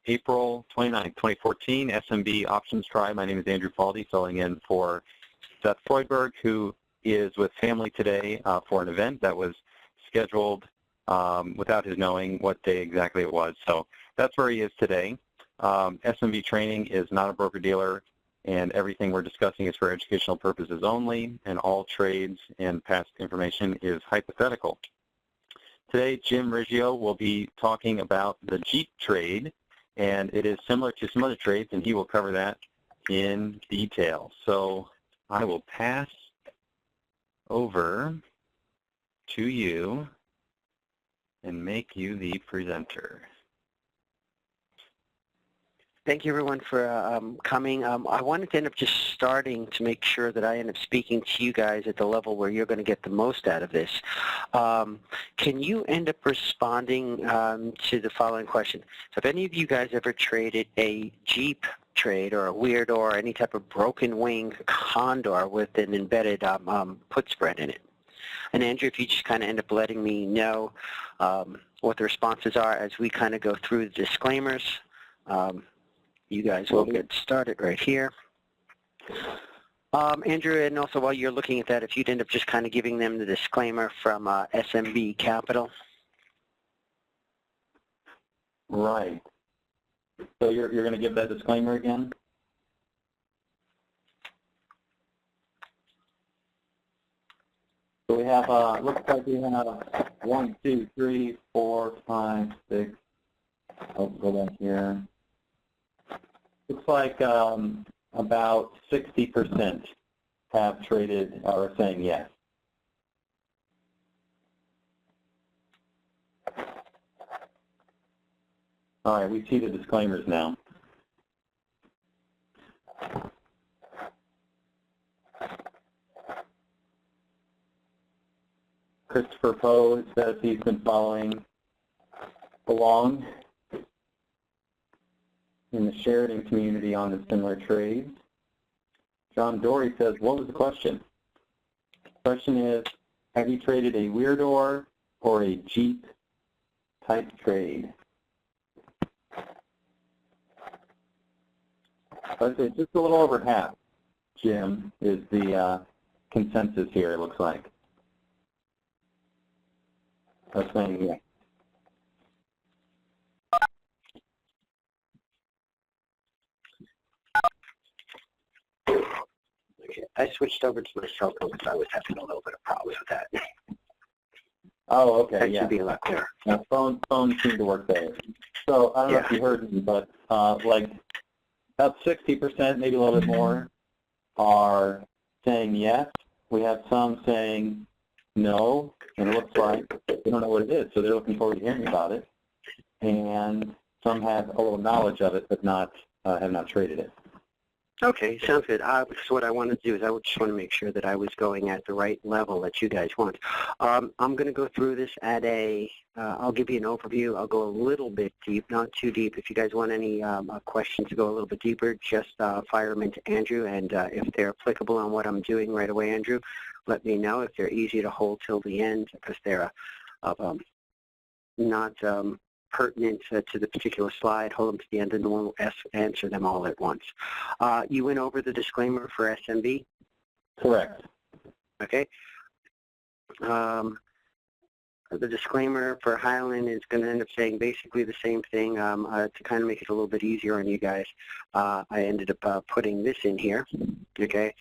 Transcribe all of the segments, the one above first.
April 29, 2014 SMB Options Tribe. My name is Andrew Faldy, filling in for Seth Freudberg, who is with family today for an event that was scheduled without his knowing what day exactly it was. So that's where he is today. SMB training is not a broker-dealer, and everything we're discussing is for educational purposes only, and all trades and past information is hypothetical. Today, Jim Riggio will be talking about the Jeep trade, and it is similar to some other trades, and he will cover that in detail. So I will pass over to you and make you the presenter. Thank you, everyone, for coming. I wanted to end up just starting to make sure that I end up speaking to you guys at the level where you're going to get the most out of this. Can you end up responding to the following question? Have any of you guys ever traded a Jeep trade or a weird or any type of broken wing condor with an embedded put spread in it? And Andrew, if you just kind of end up letting me know what the responses are as we kind of go through the disclaimers. You guys will get started right here. Andrew, and also while you're looking at that, if you'd end up just kind of giving them the disclaimer from SMB Capital. Right. So you're going to give that disclaimer again? So we have, looks like we have 1, 2, 3, 4, 5, 6. Oh, go back here. Looks like about 60% have traded or are saying yes. All right, we see the disclaimers now. Christopher Poe says he's been following along in the Sheridan community on the similar trades. John Dory says, what was the question? The question is, have you traded a Weirdor or a Jeep type trade? I'd say just a little over half, Jim, is the consensus here, it looks like. That's saying yes. Okay, I switched over to my cell phone because I was having a little bit of problems with that. Oh, okay, that yeah. should be a lot clearer. Now, phone seemed to work better. So I don't know if you heard me, but like about 60%, maybe a little bit more, are saying yes. We have some saying no, and it looks like they don't know what it is, so they're looking forward to hearing about it. And some have a little knowledge of it, but not have not traded it. Okay, sounds good. So what I want to do is I just want to make sure that I was going at the right level that you guys want. I'm going to go through this at I'll give you an overview. I'll go a little bit deep, not too deep. If you guys want any questions to go a little bit deeper, just fire them into Andrew, and if they're applicable on what I'm doing right away, Andrew, let me know. If they're easy to hold till the end because they're not pertinent to the particular slide, hold them to the end, and then we'll answer them all at once. You went over the disclaimer for SMB? Correct. Okay. The disclaimer for Highland is going to end up saying basically the same thing. To kind of make it a little bit easier on you guys, I ended up putting this in here. Okay.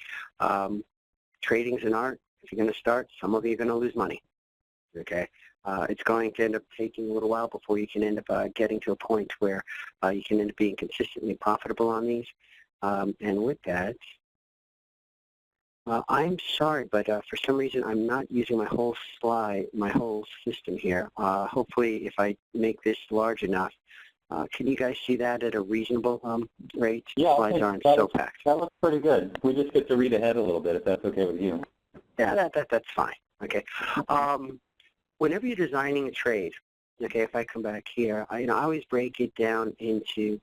Trading's an art. If you're going to start, some of you are going to lose money. Okay. It's going to end up taking a little while before you can end up getting to a point where you can end up being consistently profitable on these. And with that, I'm sorry, but for some reason I'm not using my whole slide, my whole system here. Hopefully, if I make this large enough, can you guys see that at a reasonable rate? Yeah, slides aren't so packed. That looks pretty good. We just get to read ahead a little bit, if that's okay with you. Yeah, that's fine. Okay. Whenever you're designing a trade, okay, if I come back here, I always break it down into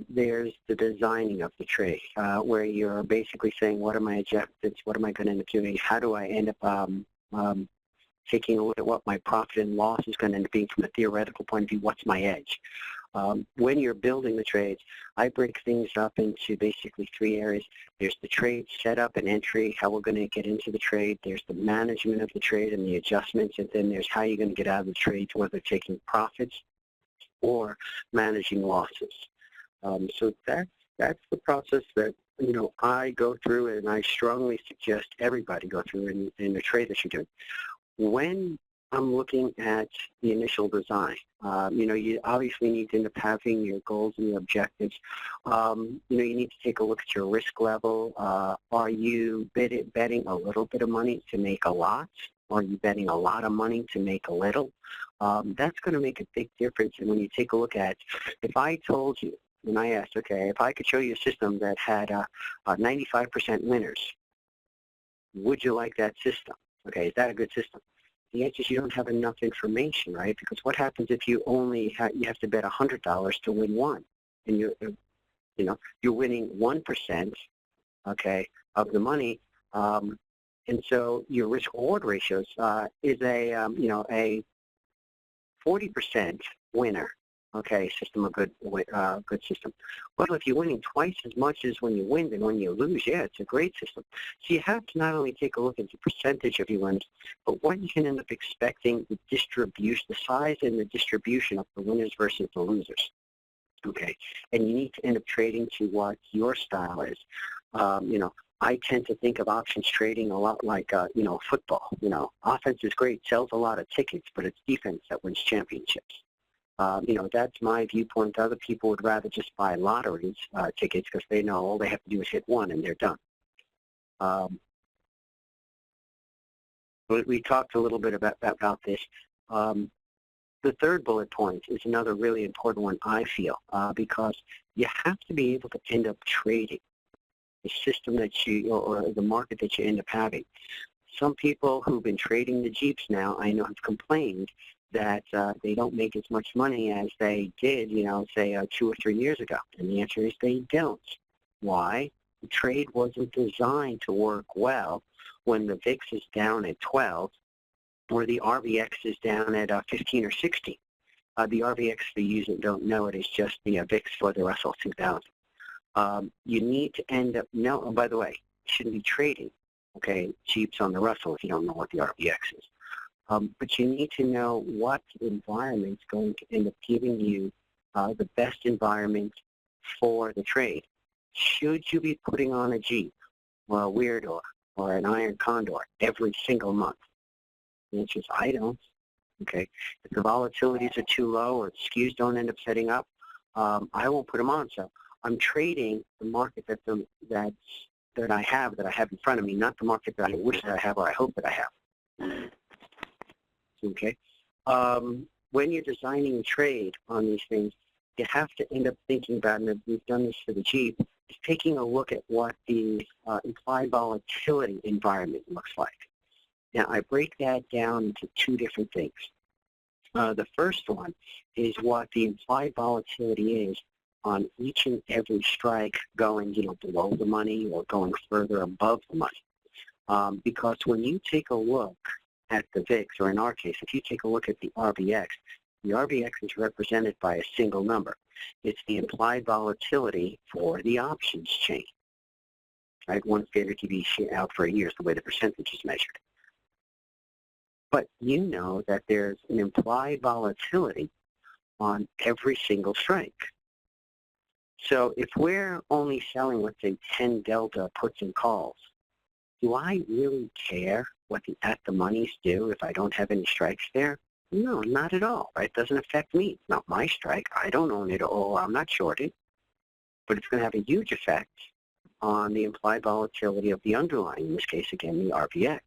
there's the designing of the trade, where you're basically saying, what are my objectives, what am I going to end up doing, how do I end up taking a look at what my profit and loss is going to end up being from a theoretical point of view, what's my edge. When you're building the trades, I break things up into basically three areas. There's the trade setup and entry, how we're going to get into the trade. There's the management of the trade and the adjustments, and then there's how you're going to get out of the trades, whether taking profits or managing losses. So that's the process that I go through, and I strongly suggest everybody go through in the trade that you're doing. When I'm looking at the initial design, you obviously need to end up having your goals and your objectives. You need to take a look at your risk level. Are you betting a little bit of money to make a lot? Or are you betting a lot of money to make a little? That's going to make a big difference. And when you take a look at, if I told you, and I asked, okay, if I could show you a system that had 95% winners, would you like that system? Okay, is that a good system? The answer is you don't have enough information, right? Because what happens if you only you have to bet $100 to win one, and you're winning 1%, okay, of the money, and so your risk-reward ratios is a 40% winner. Okay, system, a good system. Well, if you're winning twice as much as when you win than when you lose, yeah, it's a great system. So you have to not only take a look at the percentage of your winners, but what you can end up expecting the distribution, the size and the distribution of the winners versus the losers. Okay, and you need to end up trading to what your style is. I tend to think of options trading a lot like, football. Offense is great, sells a lot of tickets, but it's defense that wins championships. That's my viewpoint. Other people would rather just buy lotteries tickets because they know all they have to do is hit one and they're done. We talked a little bit about this. The third bullet point is another really important one, I feel, because you have to be able to end up trading the system that or the market that you end up having. Some people who've been trading the Jeeps now, I know, have complained that they don't make as much money as they did, say 2 or 3 years ago. And the answer is they don't. Why? The trade wasn't designed to work well when the VIX is down at 12 or the RVX is down at 15 or 16. The RVX, for you that don't know it, is just the VIX for the Russell 2000. You need to end up, by the way, you shouldn't be trading, okay, Jeeps on the Russell if you don't know what the RVX is. But you need to know what environment is going to end up giving you the best environment for the trade. Should you be putting on a Jeep or a Weirdor or an Iron Condor every single month? The answer is I don't. Okay. If the volatilities are too low or the skews don't end up setting up, I won't put them on. So I'm trading the market that I have in front of me, not the market that I wish that I have or I hope that I have. Okay. When you're designing a trade on these things, you have to end up thinking about, and we've done this for the Jeep, is taking a look at what the implied volatility environment looks like. Now, I break that down into two different things. The first one is what the implied volatility is on each and every strike going, below the money or going further above the money. Because when you take a look at the VIX, or in our case, if you take a look at the RVX is represented by a single number. It's the implied volatility for the options chain. Right? One standard to out for a year is the way the percentage is measured. But you know that there's an implied volatility on every single strike. So if we're only selling, let's say, 10 delta puts and calls, do I really care what the at-the-moneys do if I don't have any strikes there? No, not at all. Right? It doesn't affect me. It's not my strike. I don't own it all. I'm not shorted. But it's going to have a huge effect on the implied volatility of the underlying, in this case, again, the RVX.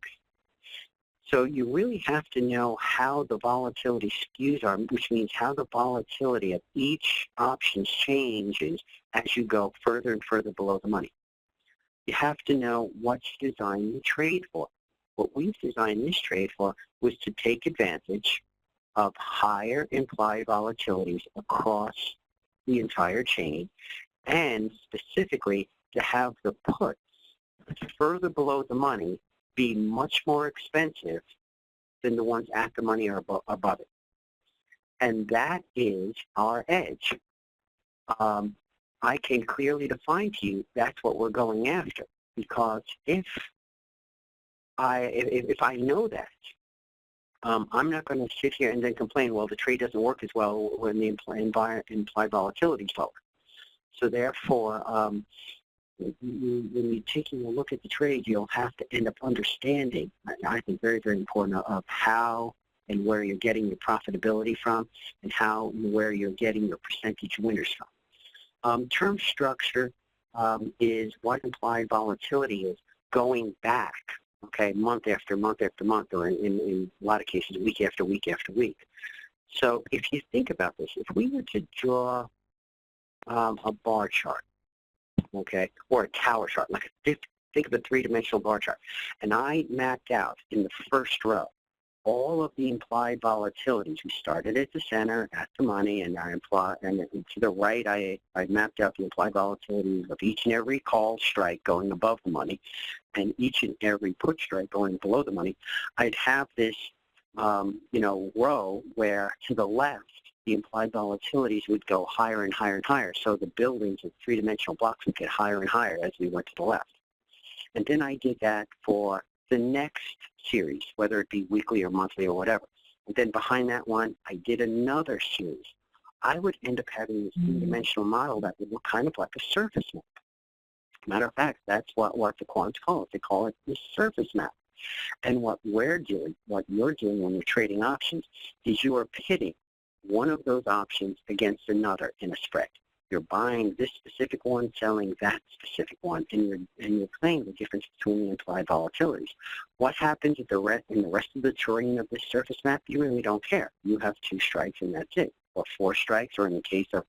So you really have to know how the volatility skews are, which means how the volatility of each option changes as you go further and further below the money. You have to know what you designed the trade for. What we've designed this trade for was to take advantage of higher implied volatilities across the entire chain, and specifically to have the puts further below the money be much more expensive than the ones at the money or above it. And that is our edge. I can clearly define to you that's what we're going after, because if I know that, I'm not going to sit here and then complain, well, the trade doesn't work as well when the implied volatility is lower. So therefore, when you're taking a look at the trade, you'll have to end up understanding, I think very, very important, of how and where you're getting your profitability from, and how and where you're getting your percentage winners from. Term structure is what implied volatility is going back, okay, month after month after month, or in a lot of cases, week after week after week. So if you think about this, if we were to draw a bar chart, okay, or a tower chart, like think of a three-dimensional bar chart, and I mapped out in the first row all of the implied volatilities. We started at the center, at the money, and to the right, I mapped out the implied volatilities of each and every call strike going above the money, and each and every put strike going below the money. I'd have this, row where to the left, the implied volatilities would go higher and higher and higher. So the buildings of three-dimensional blocks would get higher and higher as we went to the left. And then I did that for the next series, whether it be weekly or monthly or whatever. And then behind that one, I did another series. I would end up having this three-dimensional model that would look kind of like a surface map. Matter of fact, that's what the quants call it. They call it the surface map. And what you're doing when you're trading options, is you are pitting one of those options against another in a spread. You're buying this specific one, selling that specific one, and you're playing the difference between the implied volatilities. What happens in the rest of the terrain of this surface map, you really don't care. You have 2 strikes and that's it, or 4 strikes, or in the case of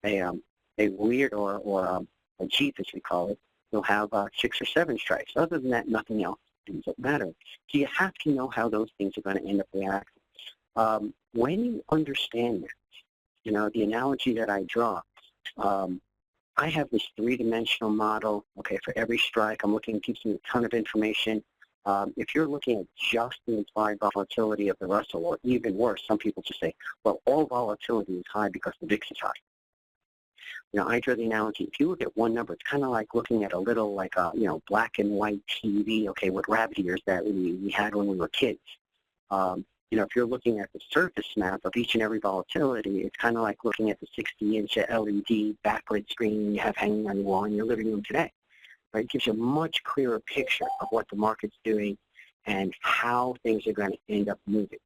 a weird or a Jeep, as we call it, you'll have 6 or 7 strikes. Other than that, nothing else doesn't matter. So you have to know how those things are going to end up reacting. When you understand that, the analogy that I draw, I have this three-dimensional model, okay, for every strike. I'm looking, it gives me a ton of information. If you're looking at just the implied volatility of the Russell, or even worse, some people just say, well, all volatility is high because the VIX is high. I draw the analogy, if you look at one number, it's kind of like looking at a little, like a, black and white TV, okay, with rabbit ears that we had when we were kids. If you're looking at the surface map of each and every volatility, it's kind of like looking at the 60-inch LED backlit screen you have hanging on your wall in your living room today. Right? It gives you a much clearer picture of what the market's doing and how things are going to end up moving.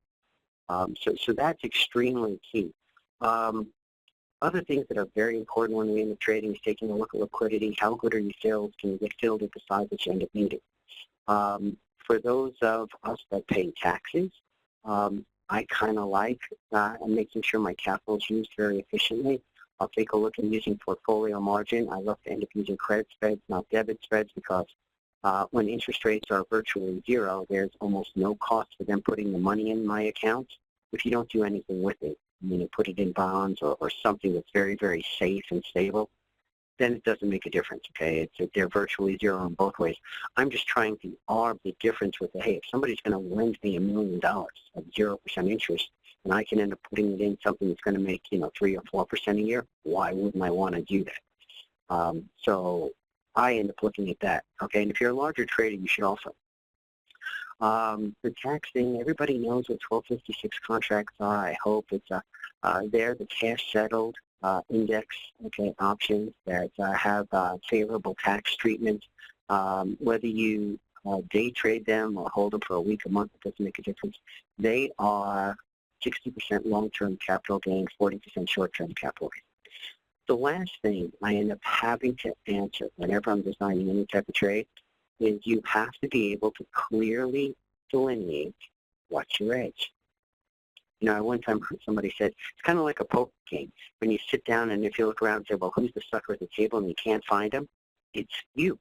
So that's extremely key. Other things that are very important when we end up trading is taking a look at liquidity. How good are you filled? Can you get filled at the size that you end up needing? For those of us that pay taxes, I kind of like making sure my capital is used very efficiently. I'll take a look at using portfolio margin. I love to end up using credit spreads, not debit spreads, because when interest rates are virtually zero, there's almost no cost for them putting the money in my account if you don't do anything with it. Put it in bonds or something that's very, very safe and stable, then it doesn't make a difference, okay? They're virtually zero in both ways. I'm just trying to arb the difference with hey, if somebody's going to lend me $1 million at 0% interest, and I can end up putting it in something that's going to make, 3 or 4% a year, why wouldn't I want to do that? So I end up looking at that, okay? And if you're a larger trader, you should also. The tax thing, everybody knows what 1256 contracts are. I hope it's they're the cash settled index, okay, options that have favorable tax treatment. Whether you day trade them or hold them for a week, a month, it doesn't make a difference. They are 60% long-term capital gain, 40% short-term capital gain. The last thing I end up having to answer whenever I'm designing any type of trade is you have to be able to clearly delineate what's your edge. One time somebody said, it's kind of like a poker game. When you sit down and if you look around and say, well, who's the sucker at the table, and you can't find them, it's you.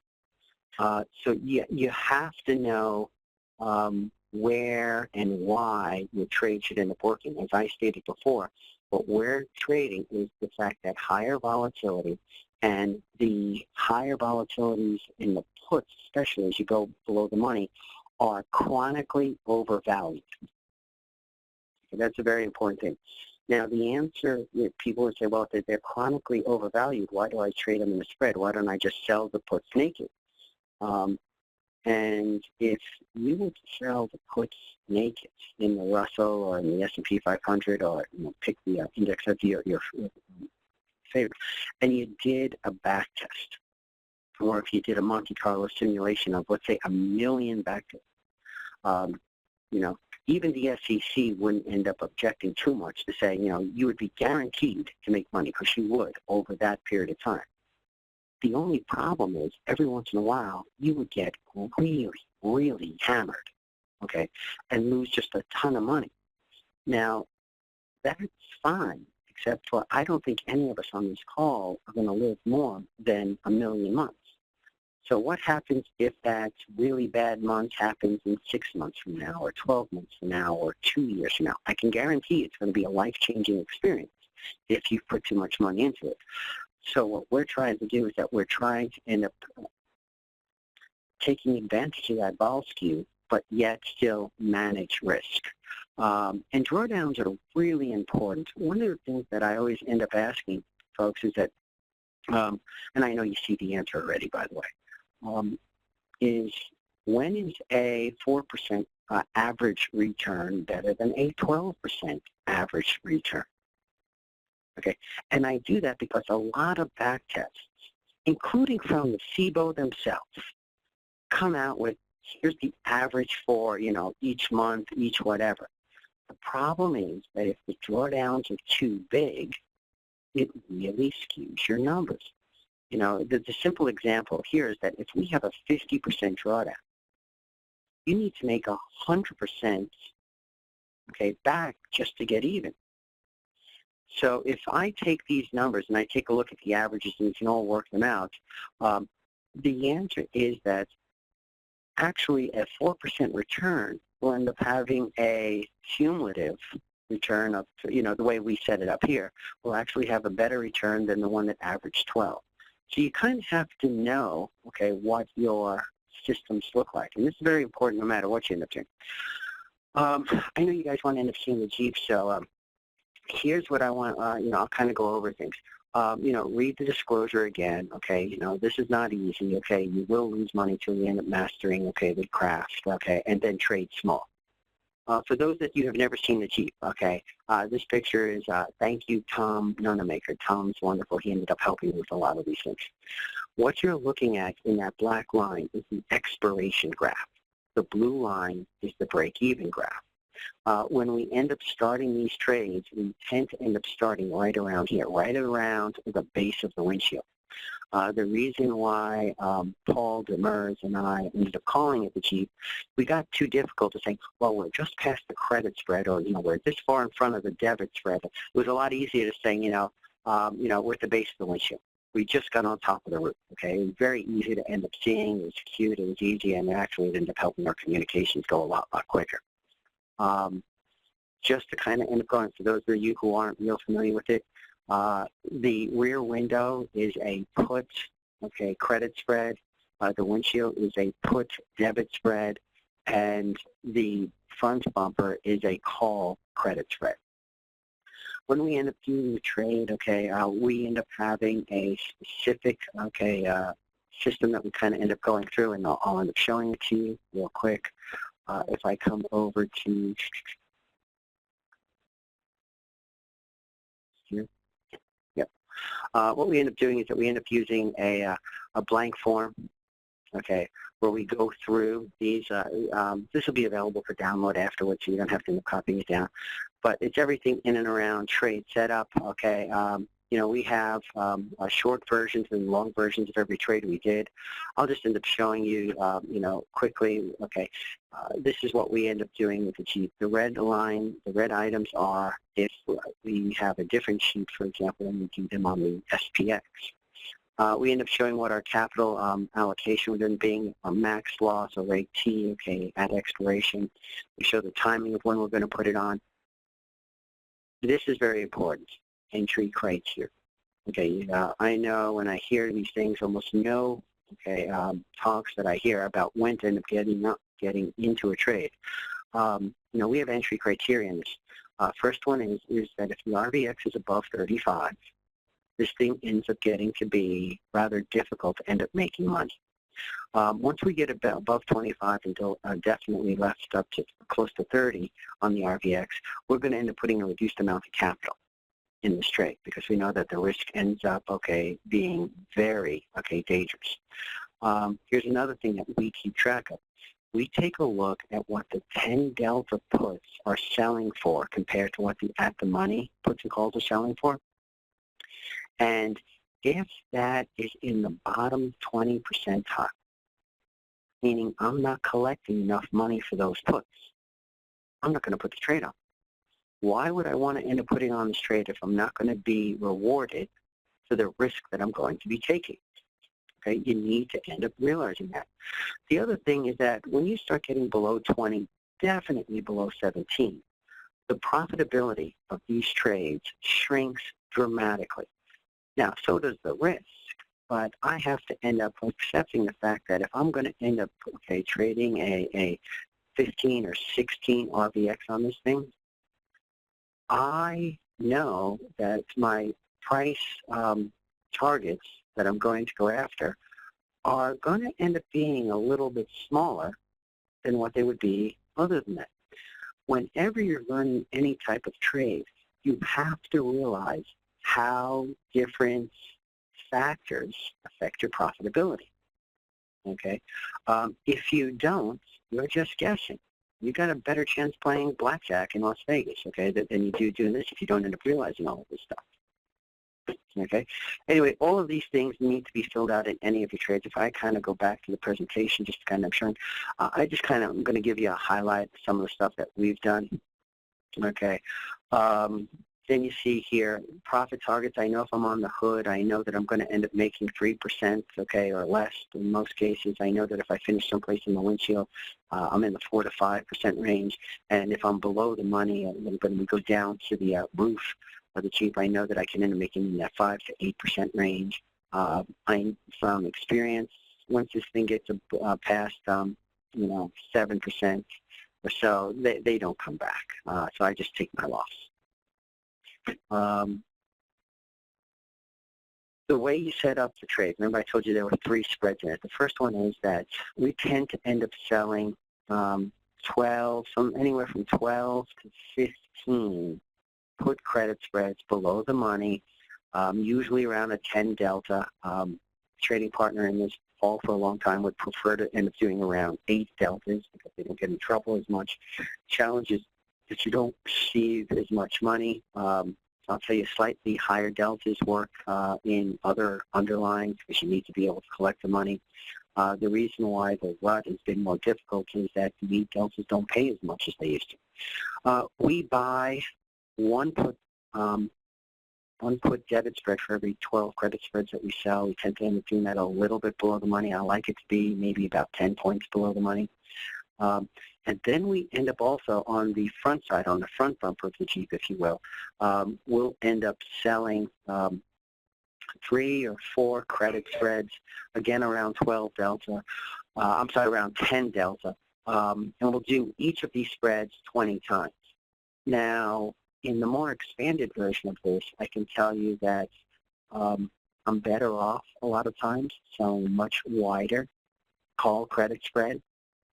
So you have to know where and why your trade should end up working. As I stated before, what we're trading is the fact that higher volatility and the higher volatilities in the puts, especially as you go below the money, are chronically overvalued. So that's a very important thing. Now, the answer, people would say, well, if they're chronically overvalued, why do I trade them in the spread? Why don't I just sell the puts naked? And if you were to sell the puts naked in the Russell or in the S&P 500, or pick the index of your favorite, and you did a back test, or if you did a Monte Carlo simulation of, let's say, 1 million back tests, even the SEC wouldn't end up objecting too much to say, you would be guaranteed to make money, because you would over that period of time. The only problem is, every once in a while, you would get really, really hammered, okay, and lose just a ton of money. Now, that's fine, except for I don't think any of us on this call are going to live more than 1 million months. So what happens if that really bad month happens in 6 months from now, or 12 months from now, or 2 years from now? I can guarantee it's going to be a life-changing experience if you've put too much money into it. So what we're trying to do is that we're trying to end up taking advantage of that vol skew, but yet still manage risk. And drawdowns are really important. One of the things that I always end up asking folks is that, and I know you see the answer already, by the way, is when is a 4% average return better than a 12% average return? Okay, and I do that because a lot of back tests, including from the SIBO themselves, come out with, here's the average for, each month, each whatever. The problem is that if the drawdowns are too big, it really skews your numbers. The simple example here is that if we have a 50% drawdown, you need to make 100%, back just to get even. So if I take these numbers and I take a look at the averages, and we can all work them out, the answer is that actually a 4% return will end up having a cumulative return of, the way we set it up here, will actually have a better return than the one that averaged 12. So you kind of have to know, what your systems look like. And this is very important no matter what you end up doing. I know you guys want to end up seeing the Jeep, so here's what I want, I'll kind of go over things. Read the disclosure again, this is not easy, you will lose money till you end up mastering, the craft, and then trade small. For those that you have never seen the Jeep, this picture is, thank you, Tom Nunamaker. Tom's wonderful. He ended up helping me with a lot of these things. What you're looking at in that black line is the expiration graph. The blue line is the break-even graph. When we end up starting these trades, we tend to end up starting right around here, right around the base of the windshield. The reason why Paul Demers and I ended up calling it the Jeep, we got too difficult to say, well, we're just past the credit spread, or, we're this far in front of the debit spread. It was a lot easier to say, we're at the base of the windshield. We just got on top of the roof, It was very easy to end up seeing. It was cute, it was easy, and actually it ended up helping our communications go a lot quicker. Just to kind of end up going, for those of you who aren't real familiar with it, the rear window is a put, credit spread. The windshield is a put debit spread, and the front bumper is a call credit spread. When we end up doing the trade, we end up having a specific, system that we kind of end up going through, and I'll end up showing it to you real quick. If I come over to here, yep. What we end up doing is that we end up using a blank form, where we go through these. This will be available for download afterwards, so you don't have to end up copying it down. But it's everything in and around trade setup, we have short versions and long versions of every trade we did. I'll just end up showing you, quickly, this is what we end up doing with the Jeep. The red line, the red items are if we have a different sheet, for example, and we do them on the SPX. We end up showing what our capital allocation would end up being, a max loss, or rate T, at expiration. We show the timing of when we're going to put it on. This is very important. Entry criteria. I know when I hear these things, almost no talks that I hear about when to end up getting into a trade. We have entry criteria in this. First one is that if the RVX is above 35, this thing ends up getting to be rather difficult to end up making money. Once we get above 25 until definitely left up to close to 30 on the RVX, we're going to end up putting a reduced amount of capital in this trade because we know that the risk ends up, being very, dangerous. Here's another thing that we keep track of. We take a look at what the 10 delta puts are selling for compared to what the at-the-money puts and calls are selling for. And if that is in the bottom 20 percentile, meaning I'm not collecting enough money for those puts, I'm not going to put the trade on. Why would I want to end up putting on this trade if I'm not going to be rewarded for the risk that I'm going to be taking? Okay, you need to end up realizing that. The other thing is that when you start getting below 20, definitely below 17, the profitability of these trades shrinks dramatically. Now, so does the risk, but I have to end up accepting the fact that if I'm going to end up, trading a 15 or 16 RVX on this thing, I know that my price targets that I'm going to go after are going to end up being a little bit smaller than what they would be other than that. Whenever you're learning any type of trade, you have to realize how different factors affect your profitability. Okay? If you don't, you're just guessing. You got a better chance playing blackjack in Las Vegas, than you do doing this if you don't end up realizing all of this stuff. Okay. Anyway, all of these things need to be filled out in any of your trades. If I kind of go back to the presentation, just to kind of showing, I just kind of am going to give you a highlight of some of the stuff that we've done. Okay. Then you see here profit targets. I know if I'm on the hood, I know that I'm going to end up making 3%, or less. In most cases, I know that if I finish someplace in the windshield, I'm in the 4 to 5% range. And if I'm below the money, when we go down to the roof of the Jeep, I know that I can end up making in that 5 to 8% range. From experience, once this thing gets past, 7% or so, they don't come back. So I just take my loss. The way you set up the trade, remember I told you there were 3 spreads in it. The first one is that we tend to end up selling anywhere from 12 to 15 put credit spreads below the money, usually around a 10 delta. Trading partner in this fall for a long time would prefer to end up doing around 8 deltas because they don't get in trouble as much. Challenge is that you don't receive as much money. I'll tell you slightly higher deltas work in other underlyings because you need to be able to collect the money. The reason why the rut has been more difficult is that the deltas don't pay as much as they used to. We buy one put debit spread for every 12 credit spreads that we sell. We tend to end up doing that a little bit below the money. I like it to be maybe about 10 points below the money. And then we end up also on the front side, on the front bumper of the Jeep, if you will, we'll end up selling 3 or 4 credit spreads, again around 12 delta, around 10 delta, and we'll do each of these spreads 20 times. Now, in the more expanded version of this, I can tell you that I'm better off a lot of times selling much wider call credit spread,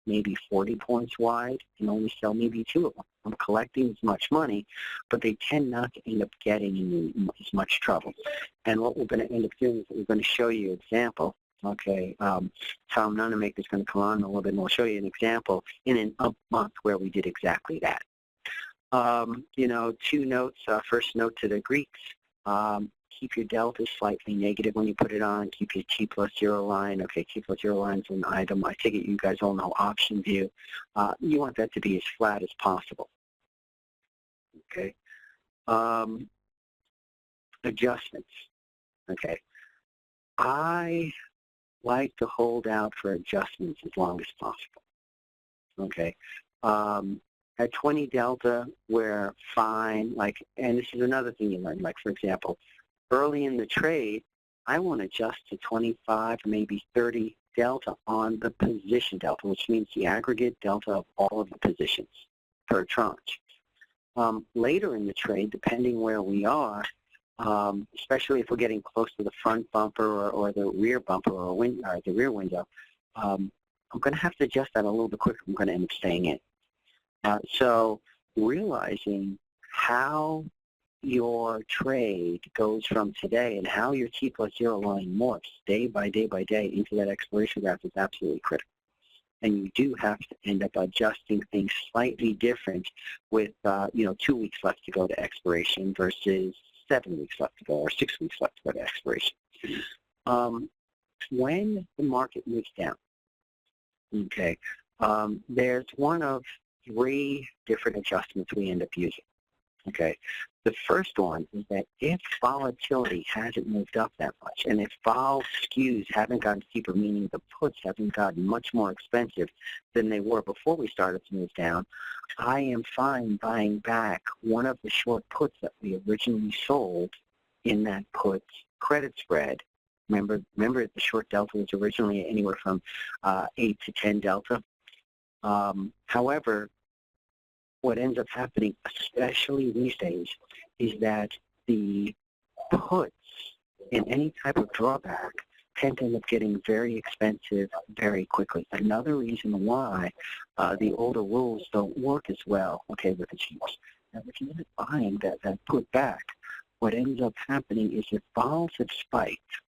maybe 40 points wide, and only sell maybe 2 of them. I'm collecting as much money, but they tend not to end up getting in as much trouble. And what we're going to end up doing is we're going to show you an example. Okay, Tom Nunemaker is going to come on in a little bit, and we'll show you an example in an up month where we did exactly that. 2 notes. First note to the Greeks. Keep your delta slightly negative when you put it on. Keep your T plus 0 line. Okay, T plus 0 line is an item. I take it you guys all know option view. You want that to be as flat as possible. Okay. Adjustments. Okay. I like to hold out for adjustments as long as possible. Okay. At 20 delta, we're fine. And this is another thing you learn. For example, early in the trade, I want to adjust to 25, maybe 30 delta on the position delta, which means the aggregate delta of all of the positions per tranche. later in the trade, depending where we are, especially if we're getting close to the front bumper or the rear bumper or the rear window, I'm going to have to adjust that a little bit quicker. I'm going to end up staying in. So realizing how your trade goes from today and how your T plus 0 line morphs day by day by day into that expiration graph is absolutely critical. And you do have to end up adjusting things slightly different with, 2 weeks left to go to expiration versus 7 weeks left to go or 6 weeks left to go to expiration. When the market moves down, okay, there's one of 3 different adjustments we end up using. Okay, the first one is that if volatility hasn't moved up that much, and if vol skews haven't gotten steeper, meaning the puts haven't gotten much more expensive than they were before we started to move down, I am fine buying back one of the short puts that we originally sold in that put credit spread. Remember the short delta was originally anywhere from 8 to 10 delta. However, what ends up happening, especially these days, is that the puts in any type of drawback tend to end up getting very expensive very quickly. Another reason why the older rules don't work as well, okay, with the cheaps. Now, if you end up buying that put back, what ends up happening is if vols have spiked,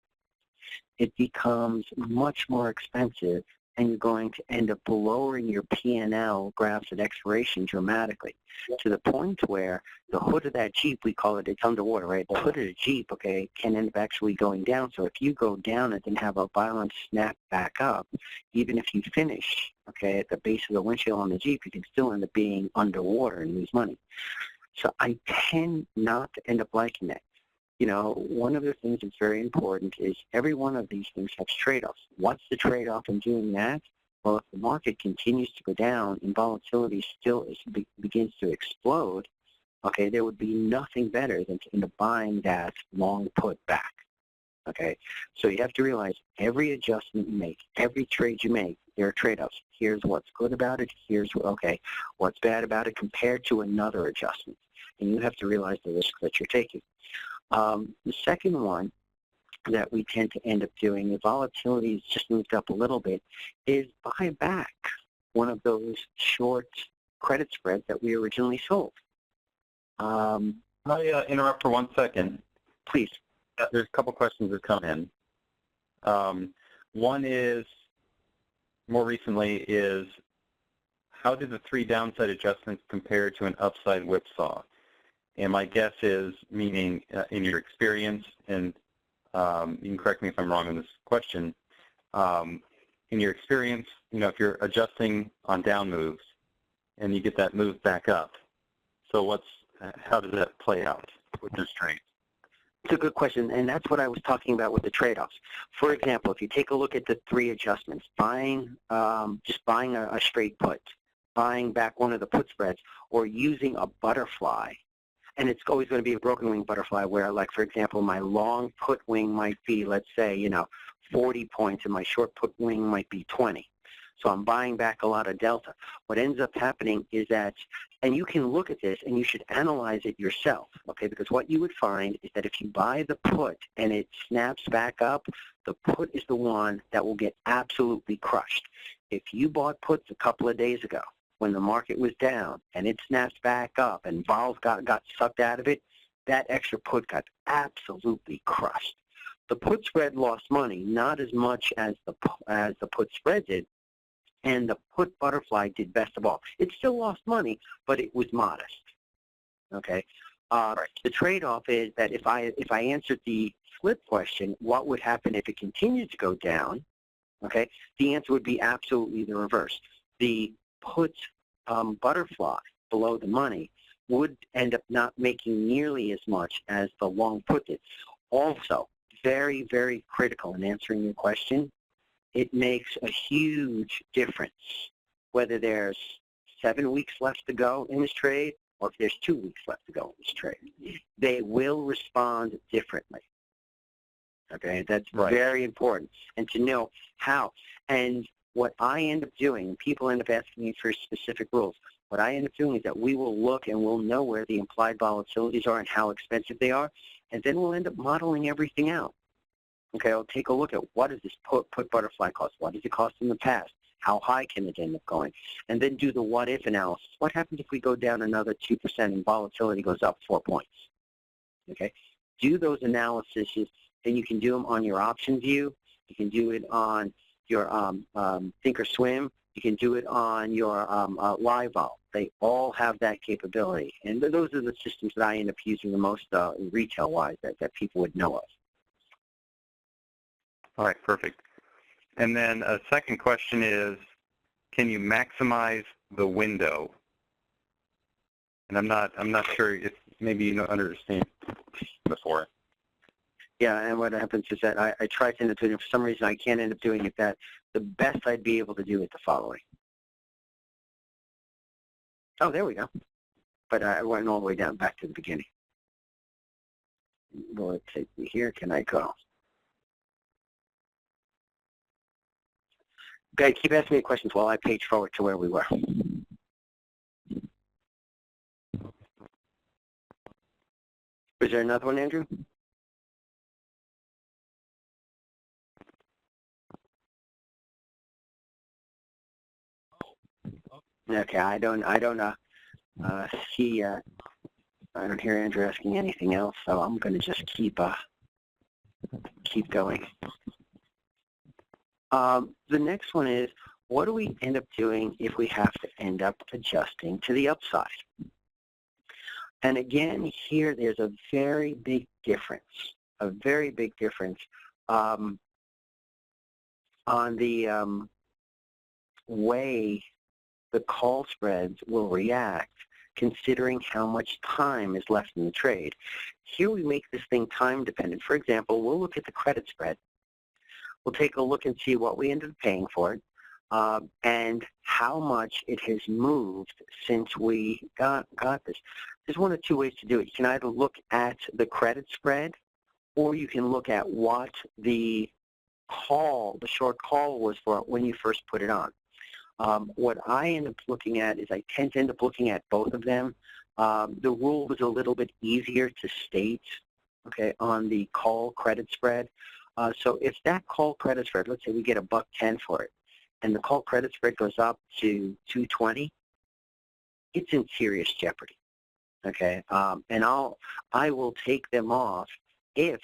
it becomes much more expensive, and you're going to end up lowering your P&L graphs at expiration dramatically to the point where the hood of that Jeep, we call it, it's underwater, right? The hood of the Jeep, okay, can end up actually going down. So if you go down and then have a violent snap back up, even if you finish, okay, at the base of the windshield on the Jeep, you can still end up being underwater and lose money. So I tend not to end up liking that. One of the things that's very important is every one of these things has trade-offs. What's the trade-off in doing that? Well, if the market continues to go down and volatility still begins to explode, okay, there would be nothing better than to end up buying that long put back, okay? So you have to realize every adjustment you make, every trade you make, there are trade-offs. Here's what's good about it. Here's, what's bad about it compared to another adjustment. And you have to realize the risk that you're taking. The second one that we tend to end up doing, if volatility has just moved up a little bit, is buy back one of those short credit spreads that we originally sold. Can I interrupt for 1 second? Please. There's a couple questions that come in. One is, more recently, is how did the 3 downside adjustments compare to an upside whipsaw? And my guess is, meaning in your experience, and you can correct me if I'm wrong on this question, in your experience, if you're adjusting on down moves and you get that move back up, so how does that play out with this trade? It's a good question, and that's what I was talking about with the trade-offs. For example, if you take a look at the 3 adjustments, just buying a straight put, buying back one of the put spreads, or using a butterfly. And it's always going to be a broken wing butterfly where, like, for example, my long put wing might be, let's say, 40 points, and my short put wing might be 20. So I'm buying back a lot of delta. What ends up happening is that, and you can look at this and you should analyze it yourself, okay, because what you would find is that if you buy the put and it snaps back up, the put is the one that will get absolutely crushed. If you bought puts a couple of days ago, when the market was down and it snapped back up and vols got sucked out of it, that extra put got absolutely crushed. The put spread lost money, not as much as the put spread did, and the put butterfly did best of all. It still lost money, but it was modest. Okay. The trade-off is that if I answered the flip question, what would happen if it continued to go down? Okay, the answer would be absolutely the reverse. The put butterfly below the money would end up not making nearly as much as the long put did. Also, very, very critical in answering your question, it makes a huge difference whether there's 7 weeks left to go in this trade or if there's 2 weeks left to go in this trade. They will respond differently. Okay, that's right. Very important. And to know how. And what I end up doing, people end up asking me for specific rules. what I end up doing is that we will look and we'll know where the implied volatilities are and how expensive they are, and then we'll end up modeling everything out. Okay, I'll take a look at what does this put butterfly cost? What does it cost in the past? How high can it end up going? And then do the what-if analysis. What happens if we go down another 2% and volatility goes up 4 points? Okay, do those analyses, then you can do them on your option view. You can do it on your Thinkorswim. You can do it on your live vol. They all have that capability. And those are the systems that I end up using the most retail-wise that people would know of. All right, perfect. And then a second question is, can you maximize the window? And I'm not sure if maybe you don't understand before. Yeah, and what happens is that I try to end up doing it. For some reason, I can't end up doing it that. The best I'd be able to do it the following. Oh, there we go. But I went all the way down back to the beginning. Will it take me here? Can I go? Okay, keep asking me questions while I page forward to where we were. Is there another one, Andrew? Okay, I don't see. I don't hear Andrew asking anything else, so I'm going to just keep going. The next one is, what do we end up doing if we have to end up adjusting to the upside? And again, here there's a very big difference, on the way the call spreads will react considering how much time is left in the trade. Here we make this thing time dependent. For example, we'll look at the credit spread. We'll take a look and see what we ended up paying for it and how much it has moved since we got this. There's one of two ways to do it. You can either look at the credit spread, or you can look at what the short call was for when you first put it on. What I end up looking at is I tend to end up looking at both of them. The rule was a little bit easier to state, okay, on the call credit spread. So if that call credit spread, let's say we get $1.10 for it, and the call credit spread goes up to 220, it's in serious jeopardy. Okay, and I will take them off if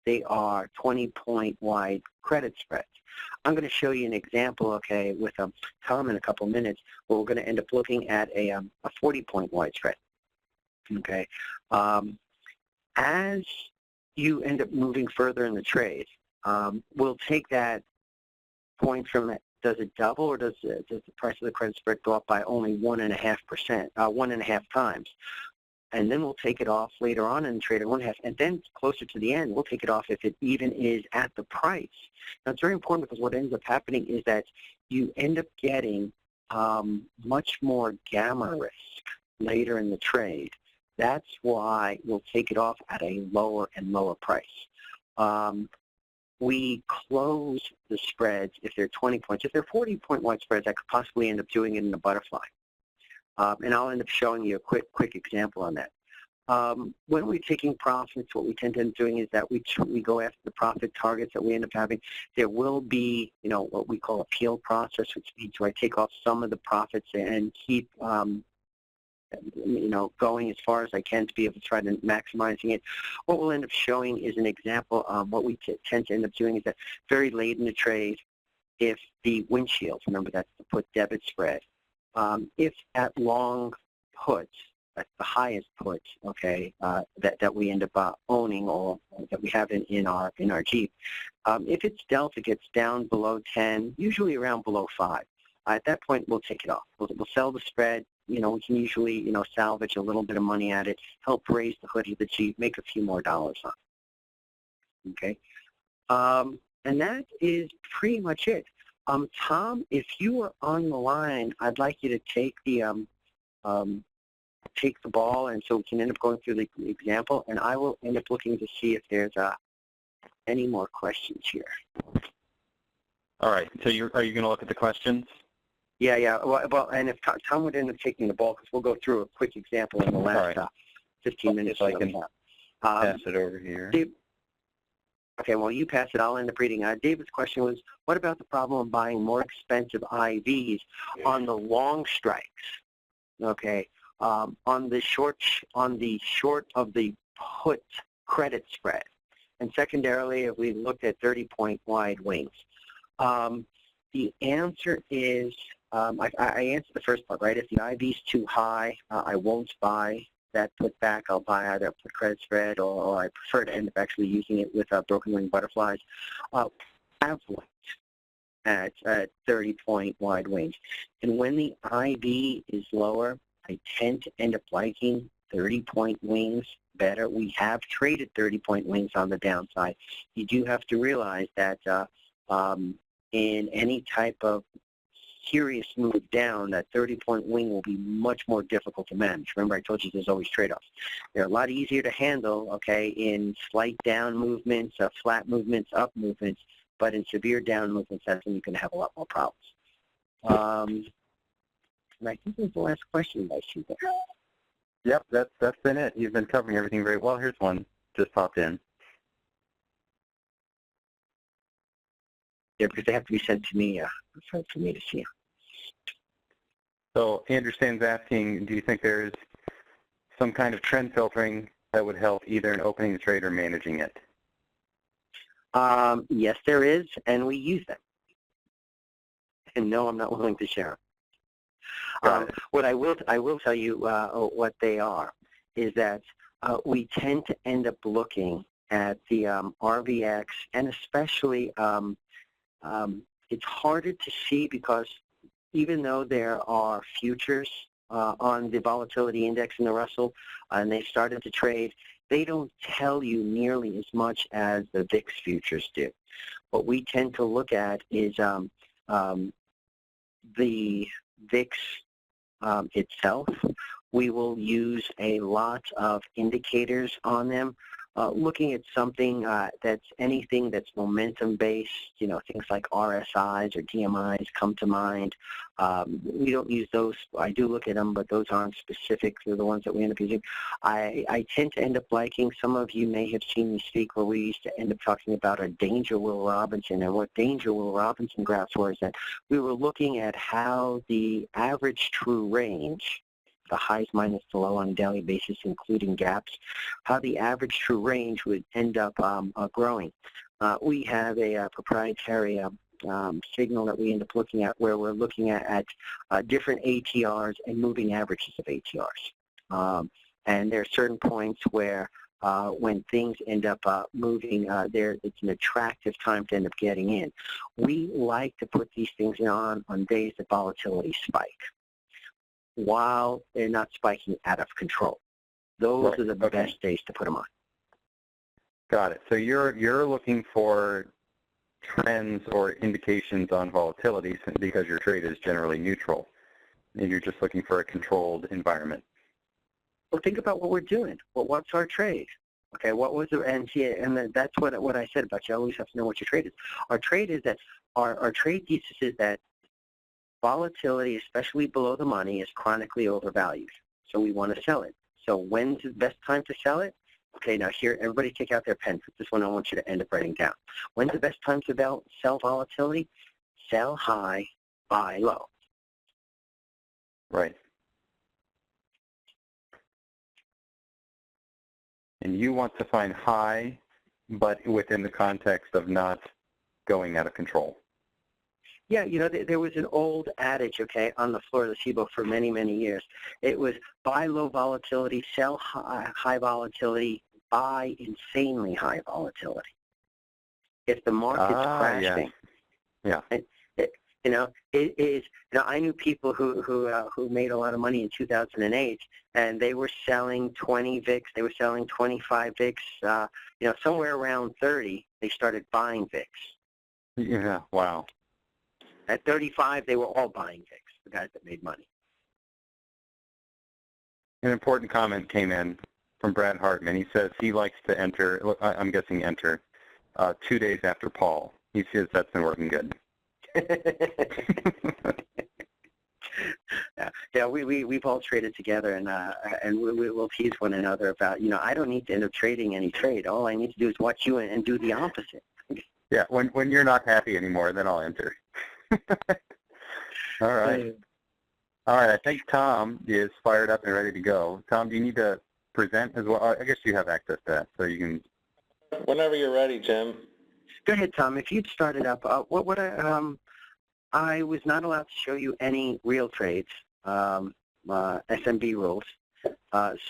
they are 20-point wide credit spreads. I'm going to show you an example, okay, with Tom in a couple minutes, where we're going to end up looking at a 40-point wide spread. Okay, as you end up moving further in the trade, we'll take that point from it. Does it double, or does the price of the credit spread go up by only 1.5%, 1.5 times? And then we'll take it off later on in the trade at 1.5, and then closer to the end, we'll take it off if it even is at the price. Now, it's very important because what ends up happening is that you end up getting much more gamma risk later in the trade. That's why we'll take it off at a lower and lower price. We close the spreads if they're 20 points. If they're 40-point wide spreads, I could possibly end up doing it in a butterfly. And I'll end up showing you a quick example on that. When we're taking profits, what we tend to end up doing is that we go after the profit targets that we end up having. There will be, what we call a peel process, which means where I take off some of the profits and keep, going as far as I can to be able to try to maximizing it. What we'll end up showing is an example. What we tend to end up doing is that very late in the trade, if the windshield, remember that's the put debit spread, if at long puts, at the highest puts, okay, that we end up owning or that we have in our Jeep, if its delta gets down below 10, usually around below 5, at that point we'll take it off. We'll sell the spread. We can usually, salvage a little bit of money at it, help raise the hood of the Jeep, make a few more dollars on it. Okay, and that is pretty much it. Tom, if you are on the line, I'd like you to take the ball, and so we can end up going through the example, and I will end up looking to see if there's any more questions here. All right. So are you going to look at the questions? Yeah. Well, and if Tom would end up taking the ball, because we'll go through a quick example in the last 15 minutes. If I can pass it over here. Dave, okay, well, you pass it. I'll end up reading. David's question was, what about the problem of buying more expensive IVs on the long strikes? Okay, on the short of the put credit spread, and secondarily, if we looked at 30-point wide wings. The answer is, I answered the first part, right? If the IV is too high, I won't buy that put back. I'll buy either a put credit spread, or I prefer to end up actually using it with broken wing butterflies. Have looked at 30-point wide wings. And when the IV is lower, I tend to end up liking 30-point wings better. We have traded 30-point wings on the downside. You do have to realize that in any type of serious move down, that 30-point wing will be much more difficult to manage. Remember, I told you there's always trade-offs. They're a lot easier to handle, okay, in slight down movements, flat movements, up movements, but in severe down movements, that's when you can have a lot more problems. And I think that's the last question I see there. Yep, that's been it. You've been covering everything very well. Here's one just popped in. Yeah, because they have to be sent to me for me to see. So Andrew Stan's asking, do you think there's some kind of trend filtering that would help either in opening the trade or managing it? Yes, there is, and we use them. And no, I'm not willing to share them. What I will tell you what they are is that we tend to end up looking at the RVX, and especially it's harder to see because even though there are futures on the volatility index in the Russell, and they started to trade, they don't tell you nearly as much as the VIX futures do. What we tend to look at is the VIX itself. We will use a lot of indicators on them. Looking at something that's anything that's momentum-based, things like RSIs or DMIs come to mind. We don't use those. I do look at them, but those aren't specific to the ones that we end up using. I tend to end up liking, some of you may have seen me speak where we used to end up talking about a Danger Will Robinson, and what Danger Will Robinson graphs were is that we were looking at how the average true range, the highs minus the low on a daily basis, including gaps, how the average true range would end up growing. We have a proprietary signal that we end up looking at where we're looking at different ATRs and moving averages of ATRs. And there are certain points where when things end up moving, it's an attractive time to end up getting in. We like to put these things on days that volatility spike, while they're not spiking out of control. Those are the best days to put them on. Got it. So you're looking for trends or indications on volatility because your trade is generally neutral, and you're just looking for a controlled environment. Well, think about what we're doing. What's our trade? Okay, what was it? And that's what I said about you always have to know what your trade is. Our trade is that our trade thesis is that volatility, especially below the money, is chronically overvalued. So we want to sell it. So when's the best time to sell it? Okay, now here, everybody take out their pen. This one I want you to end up writing down. When's the best time to sell volatility? Sell high, buy low. Right. And you want to find high, but within the context of not going out of control. Yeah, there was an old adage, okay, on the floor of the SIBO for many, many years. It was buy low volatility, sell high volatility, buy insanely high volatility. If the market's crashing, it is. I knew people who made a lot of money in 2008, and they were selling 20 VIX, they were selling 25 VIX. Somewhere around 30, they started buying VIX. Yeah, wow. At 35, they were all buying VIX, the guys that made money. An important comment came in from Brad Hartman. He says he likes to enter, I'm guessing enter, 2 days after Paul. He says that's been working good. Yeah, we've all traded together, and we'll tease one another about, I don't need to end up trading any trade. All I need to do is watch you and do the opposite. Yeah, when you're not happy anymore, then I'll enter. All right. All right, I think Tom is fired up and ready to go. Tom, do you need to present as well? I guess you have access to that, so you can. Whenever you're ready, Jim. Go ahead, Tom. If you'd start it up, I was not allowed to show you any real trades, SMB rules.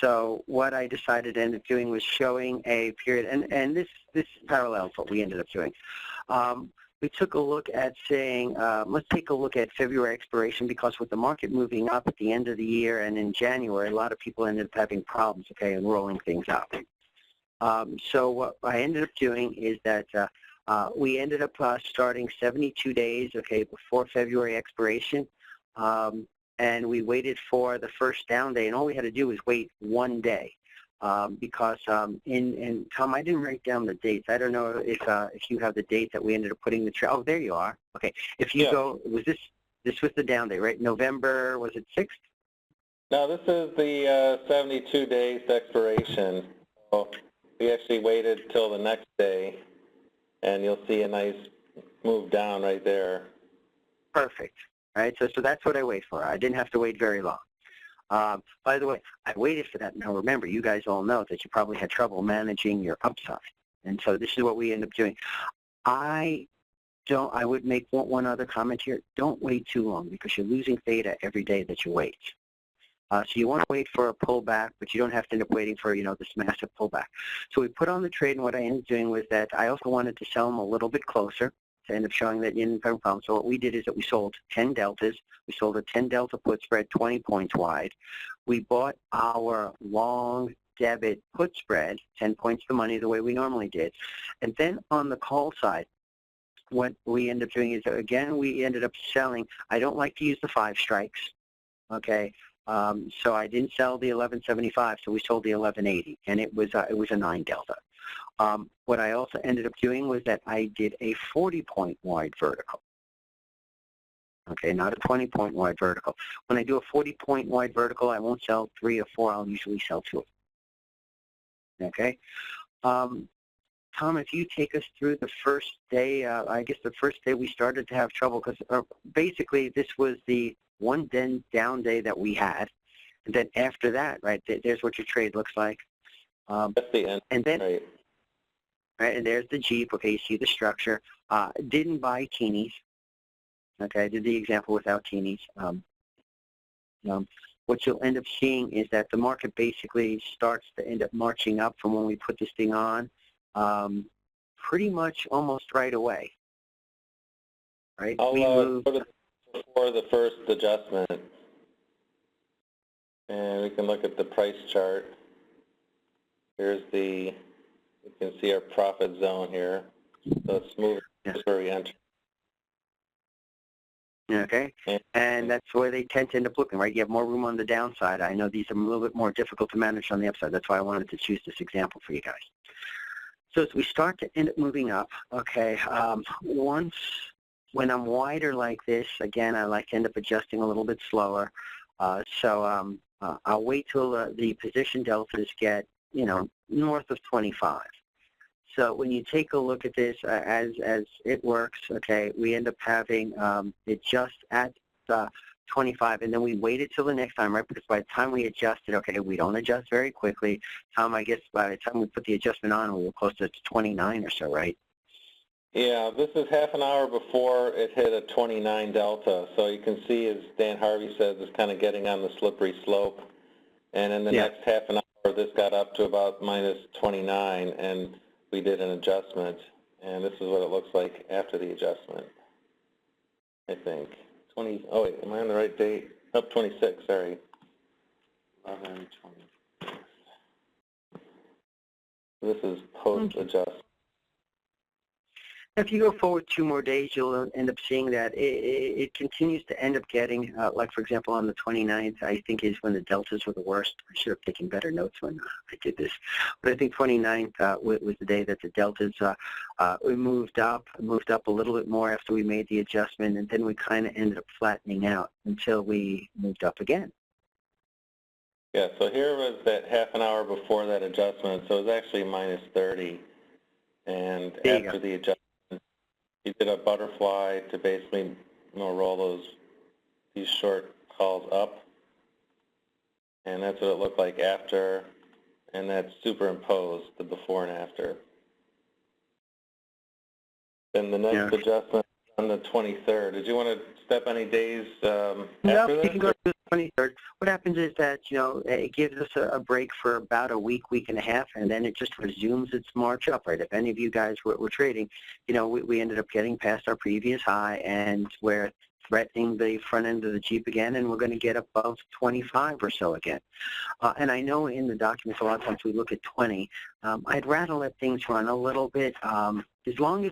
So what I decided to end up doing was showing a period, and this parallels what we ended up doing. We took a look at saying, let's take a look at February expiration, because with the market moving up at the end of the year and in January, a lot of people ended up having problems, and rolling things up. So what I ended up doing is that we ended up starting 72 days, before February expiration, and we waited for the first down day, and all we had to do was wait 1 day. Because and Tom, I didn't write down the dates. I don't know if you have the date that we ended up putting the trade. Oh, there you are. Okay. If you go, was this was the down day, right? November, was it 6th? No, this is the 72 days expiration. So we actually waited till the next day, and you'll see a nice move down right there. Perfect. All right. So that's what I wait for. I didn't have to wait very long. By the way, I waited for that. Now remember, you guys all know that you probably had trouble managing your upside. And so this is what we end up doing. I would make one other comment here. Don't wait too long, because you're losing theta every day that you wait. So you want to wait for a pullback, but you don't have to end up waiting for, this massive pullback. So we put on the trade, and what I ended up doing was that I also wanted to sell them a little bit closer to end up showing that you didn't have a problem. So what we did is that we sold 10 deltas. We sold a 10 delta put spread 20 points wide. We bought our long debit put spread 10 points the money the way we normally did. And then on the call side, what we end up doing is, again, we ended up selling. I don't like to use the 5 strikes, so I didn't sell the 1175, so we sold the 1180, and it was a 9 delta. What I also ended up doing was that I did a 40-point wide vertical. Not a 20-point wide vertical. When I do a 40-point wide vertical, I won't sell 3 or 4. I'll usually sell 2. Tom, if you take us through the first day, I guess the first day we started to have trouble, because basically this was the one down day that we had. And then after that, right, there's what your trade looks like. That's the end. And then, right, and there's the Jeep. You see the structure. Didn't buy teenies. I did the example without teenies. What you'll end up seeing is that the market basically starts to end up marching up from when we put this thing on, pretty much almost right away. Right? I'll We moved put it before the first adjustment, and we can look at the price chart. Here's you can see our profit zone here. So it's moving where we enter. And that's where they tend to end up looking, right? You have more room on the downside. I know these are a little bit more difficult to manage on the upside. That's why I wanted to choose this example for you guys. So as we start to end up moving up, when I'm wider like this, again, I like to end up adjusting a little bit slower. So I'll wait till the position deltas get, north of 25. So when you take a look at this as it works, we end up having it just at 25, and then we waited till the next time, right? Because by the time we adjusted, we don't adjust very quickly. Tom, I guess by the time we put the adjustment on, we were close to 29 or so, right? Yeah, this is half an hour before it hit a 29 delta. So you can see, as Dan Harvey says, it's kind of getting on the slippery slope. And in the next half an hour, this got up to about minus 29, and we did an adjustment. And this is what it looks like after the adjustment, I think. Oh, wait, am I on the right date? Oh, 26, sorry. 11, 20. This is post-adjustment. If you go forward 2 more days, you'll end up seeing that it continues to end up getting, like, for example, on the 29th, I think is when the deltas were the worst. I should have taken better notes when I did this. But I think 29th was the day that the deltas moved up a little bit more after we made the adjustment, and then we kind of ended up flattening out until we moved up again. Yeah, so here was that half an hour before that adjustment, so it was actually minus 30. And after the adjustment, you did a butterfly to basically roll these short calls up, and that's what it looked like after, and that's superimposed the before and after. Then the next adjustment on the 23rd. Did you want to step any days after no, this? You can go to the 23rd. What happens is that, it gives us a break for about a week and a half, and then it just resumes its march up, right? If any of you guys were trading, we ended up getting past our previous high, and we're threatening the front end of the Jeep again, and we're going to get above 25 or so again. And I know in the documents a lot of times we look at 20. I'd rather let things run a little bit, as long as,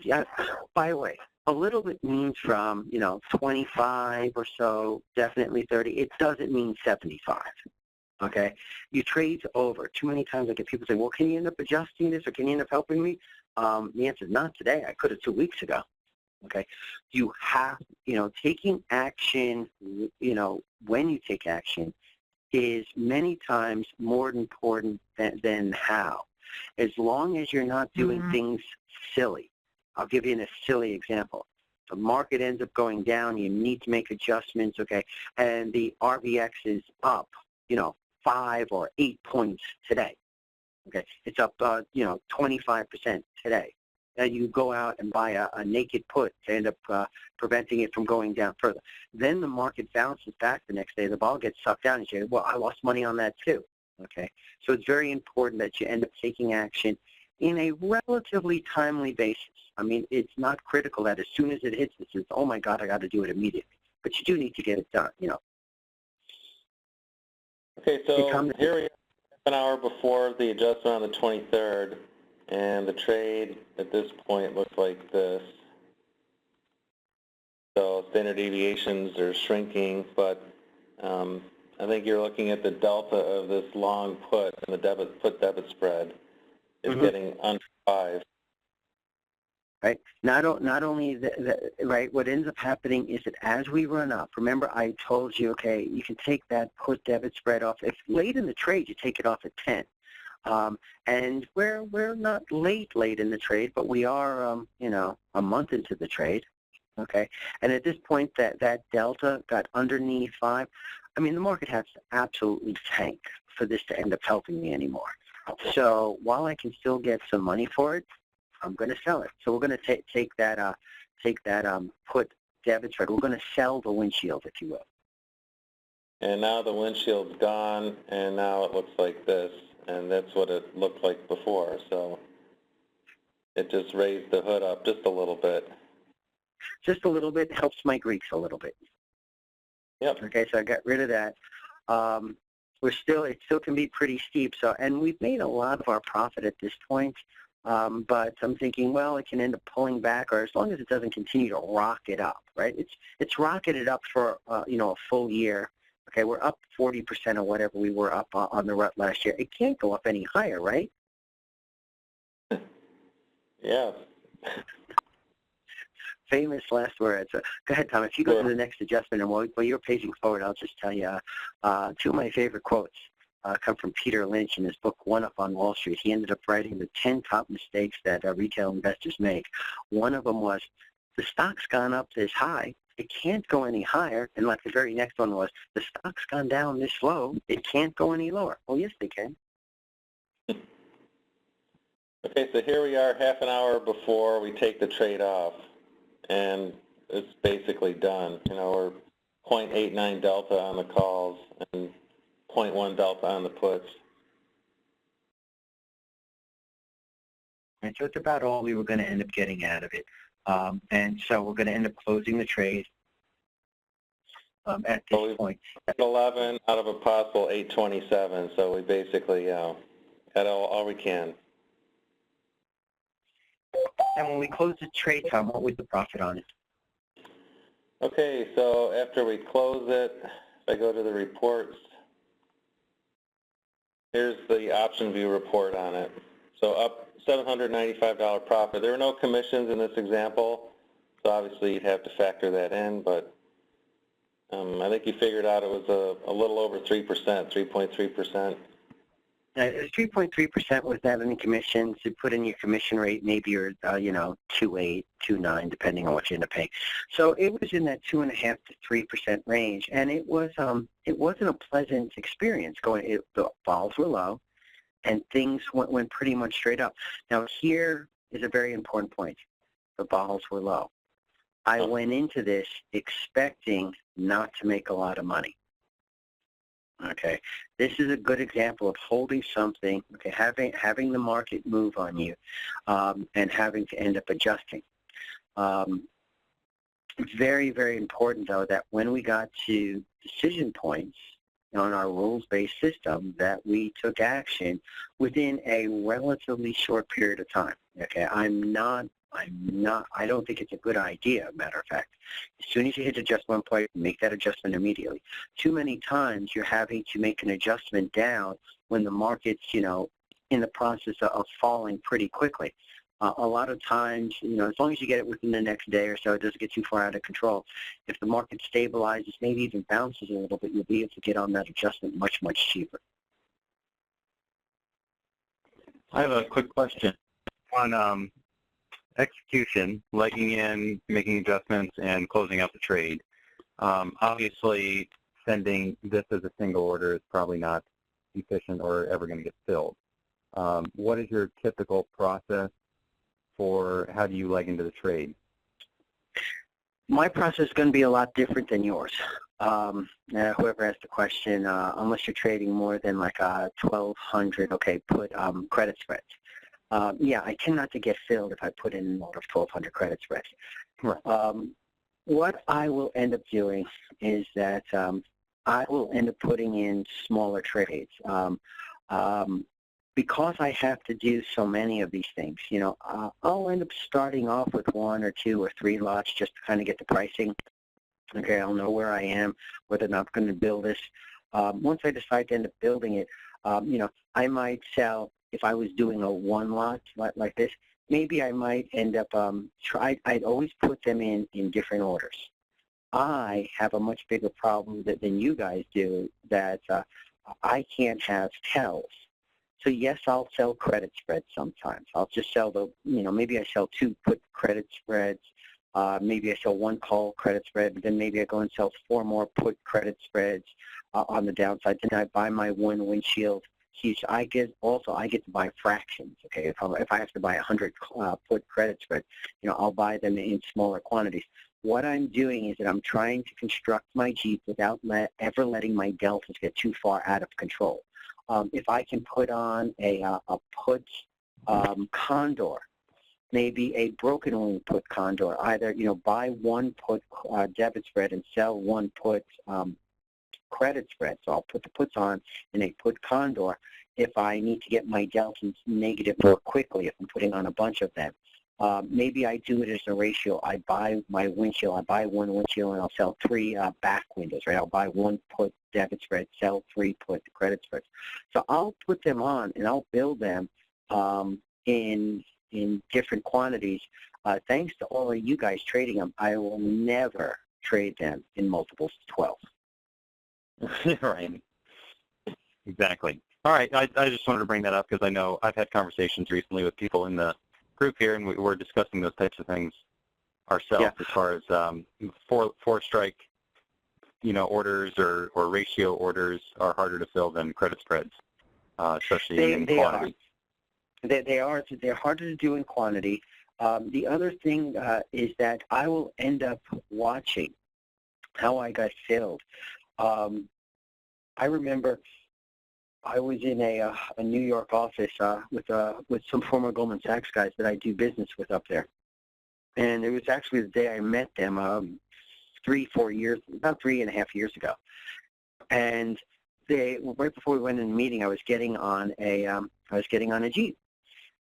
by the way, a little bit means from, 25 or so, definitely 30. It doesn't mean 75, okay? You trade over. Too many times I get people saying, well, can you end up adjusting this or can you end up helping me? The answer is not today. I could have 2 weeks ago, okay? You have, taking action, when you take action is many times more important than how. As long as you're not doing things silly. I'll give you a silly example. The market ends up going down. You need to make adjustments, okay? And the RVX is up, 5 or 8 points today, okay? It's up, 25% today. And you go out and buy a naked put to end up preventing it from going down further. Then the market bounces back the next day. The ball gets sucked down, and you say, well, I lost money on that too, okay? So it's very important that you end up taking action in a relatively timely basis. I mean, it's not critical that as soon as it hits, it says, oh my God, I got to do it immediately. But you do need to get it done, Okay, so here we are an hour before the adjustment on the 23rd, and the trade at this point looks like this. So standard deviations are shrinking, but I think you're looking at the delta of this long put and the put-debit spread is getting under 5. Right. Not only right. What ends up happening is that as we run up, remember I told you, okay, you can take that put debit spread off. If late in the trade, you take it off at 10, and we're not late in the trade, but we are, a month into the trade. Okay. And at this point, that delta got underneath 5. I mean, the market has to absolutely tank for this to end up helping me anymore. So while I can still get some money for it, I'm going to sell it. So we're going to take that put debit spread. We're going to sell the windshield, if you will. And now the windshield's gone, and now it looks like this, and that's what it looked like before. So it just raised the hood up just a little bit. Just a little bit helps my Greeks a little bit. Yep. Okay, so I got rid of that. It still can be pretty steep. So, and we've made a lot of our profit at this point. But I'm thinking, well, it can end up pulling back, or as long as it doesn't continue to rocket up, right? It's rocketed up for a full year. Okay, we're up 40% of whatever we were up on the rut last year. It can't go up any higher, right? Yeah. Famous last words. Go ahead, Tom. If you go to the next adjustment, and while you're paging forward, I'll just tell you 2 of my favorite quotes. Come from Peter Lynch in his book, One Up on Wall Street. He ended up writing the 10 top mistakes that retail investors make. One of them was, the stock's gone up this high. It can't go any higher. And like the very next one was, the stock's gone down this low. It can't go any lower. Well, yes, they can. Okay, so here we are half an hour before we take the trade off, and it's basically done. We're 0.89 delta on the calls and 0.1 delta on the puts. And so it's about all we were going to end up getting out of it. And so we're going to end up closing the trade at this point. 11 out of a possible 827, so we basically had all we can. And when we closed the trade, Tom, what was the profit on it? Okay, so after we close it, if I go to the reports, here's the option view report on it. So up $795 profit. There were no commissions in this example, so obviously you'd have to factor that in, but I think you figured out it was a little over 3%, 3.3%. 3.3% without any commissions. You put in your commission rate, maybe you're, 2.8, 2.9, depending on what you end up paying. So it was in that 2.5 to 3% range, and it wasn't a pleasant experience. The balls were low, and things went pretty much straight up. Now here is a very important point. The balls were low. I went into this expecting not to make a lot of money. Okay, this is a good example of holding something, okay, having the market move on you, and having to end up adjusting. Very, very important, though, that when we got to decision points on our rules-based system, that we took action within a relatively short period of time. Okay, I don't think it's a good idea, matter of fact. As soon as you hit adjustment point, make that adjustment immediately. Too many times you're having to make an adjustment down when the market's, in the process of falling pretty quickly. A lot of times, as long as you get it within the next day or so, it doesn't get too far out of control. If the market stabilizes, maybe even bounces a little bit, you'll be able to get on that adjustment much, much cheaper. I have a quick question on execution, legging in, making adjustments, and closing out the trade. Obviously, sending this as a single order is probably not efficient or ever going to get filled. What is your typical process for how do you leg into the trade? My process is going to be a lot different than yours. Whoever asked the question, unless you're trading more than like 1,200, okay, put credit spreads. Yeah, I tend not to get filled if I put in an order of 1,200 credit spreads. Right. What I will end up doing is that I will end up putting in smaller trades. Because I have to do so many of these things, I'll end up starting off with 1 or 2 or 3 lots just to kind of get the pricing. Okay, I'll know where I am, whether or not I'm going to build this. Once I decide to end up building it, I might sell. If I was doing a 1 lot like this, maybe I might end up I'd always put them in different orders. I have a much bigger problem than you guys do, that I can't have tells. So yes, I'll sell credit spreads sometimes. I'll just sell maybe I sell 2 put credit spreads. Maybe I sell 1 call credit spread, but then maybe I go and sell 4 more put credit spreads on the downside. Then I buy my 1 windshield. I get to buy fractions. Okay, if I have to buy 100 put credit spreads, I'll buy them in smaller quantities. What I'm doing is that I'm trying to construct my Jeep without ever letting my deltas get too far out of control. If I can put on a put condor, maybe a broken wing put condor, either buy 1 put debit spread and sell 1 put credit spread. So I'll put the puts on in a put condor if I need to get my deltas negative more quickly, if I'm putting on a bunch of them. Maybe I do it as a ratio. I buy my windshield. I buy 1 windshield and I'll sell 3 back windows, right? I'll buy 1 put debit spread, sell 3 put credit spreads. So I'll put them on and I'll build them in different quantities. Thanks to all of you guys trading them, I will never trade them in multiples of 12. Right. Exactly. All right. I just wanted to bring that up because I know I've had conversations recently with people in the group here, and we're discussing those types of things ourselves, as far as four strike, orders or ratio orders are harder to fill than credit spreads, especially in quantity. They are. They're harder to do in quantity. The other thing is that I will end up watching how I got filled. I remember I was in a New York office with some former Goldman Sachs guys that I do business with up there, and it was actually the day I met them, about 3.5 years ago. And right before we went in the meeting, I was getting on a Jeep,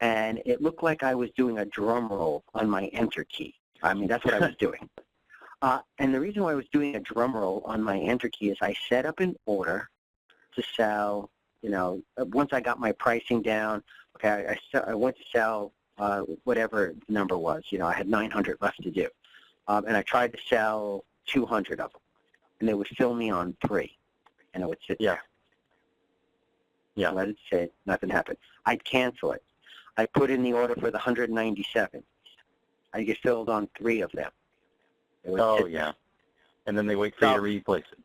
and it looked like I was doing a drum roll on my enter key. I mean, that's what I was doing. And the reason why I was doing a drum roll on my enter key is I set up an order to sell, once I got my pricing down, okay, I went to sell whatever the number was. I had 900 left to do. And I tried to sell 200 of them. And they would fill me on 3. And I would sit there. Yeah. Let it sit. Nothing happened. I'd cancel it. I put in the order for the 197. I get filled on 3 of them. Oh, yeah. And then they wait for you to replace it.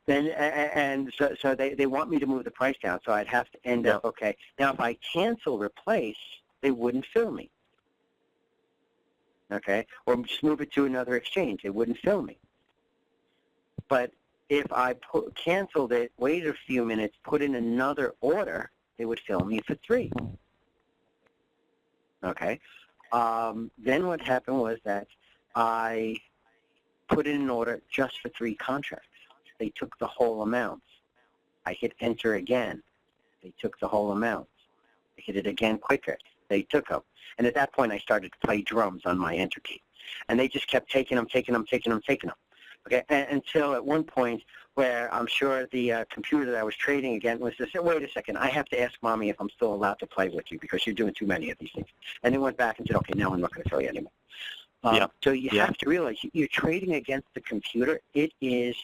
Then, so they want me to move the price down, so I'd have to end up, okay. Now, if I cancel replace, they wouldn't fill me. Okay? Or just move it to another exchange. They wouldn't fill me. But if I canceled it, waited a few minutes, put in another order, they would fill me for 3. Okay? Then what happened was that I put in an order just for 3 contracts. They took the whole amount. I hit enter again. They took the whole amount. I hit it again quicker. They took them. And at that point, I started to play drums on my enter key. And they just kept taking them. Okay, until at one point where I'm sure the computer that I was trading again was to say, wait a second, I have to ask Mommy if I'm still allowed to play with you because you're doing too many of these things. And they went back and said, okay, now I'm not going to tell you anymore. So you have to realize you're trading against the computer. It is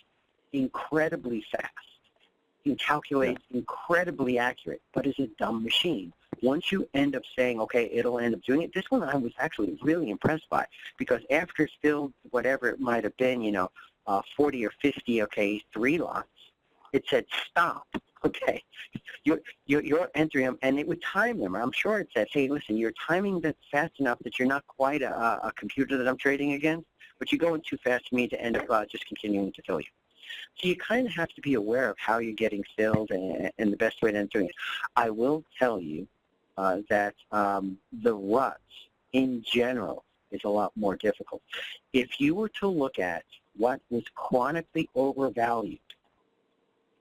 incredibly fast. You can calculate incredibly accurate, but it's a dumb machine. Once you end up saying, okay, it'll end up doing it, this one I was actually really impressed by because after it's filled, whatever it might have been, 40 or 50, okay, 3 lots, it said stop, okay. You're entering them, and it would time them. I'm sure it said, hey, listen, you're timing that fast enough that you're not quite a computer that I'm trading against, but you're going too fast for me to end up just continuing to fill you. So you kind of have to be aware of how you're getting filled and the best way to enter it. I will tell you that the ruts in general is a lot more difficult. If you were to look at what was chronically overvalued,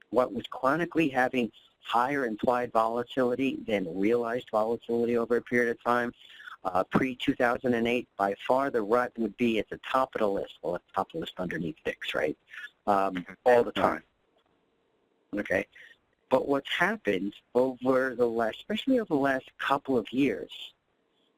what was chronically having higher implied volatility than realized volatility over a period of time, pre-2008, by far the rut would be at the top of the list. Well, at the top of the list underneath VIX, right? All the time. Okay? But what's happened over the last, especially over the last couple of years,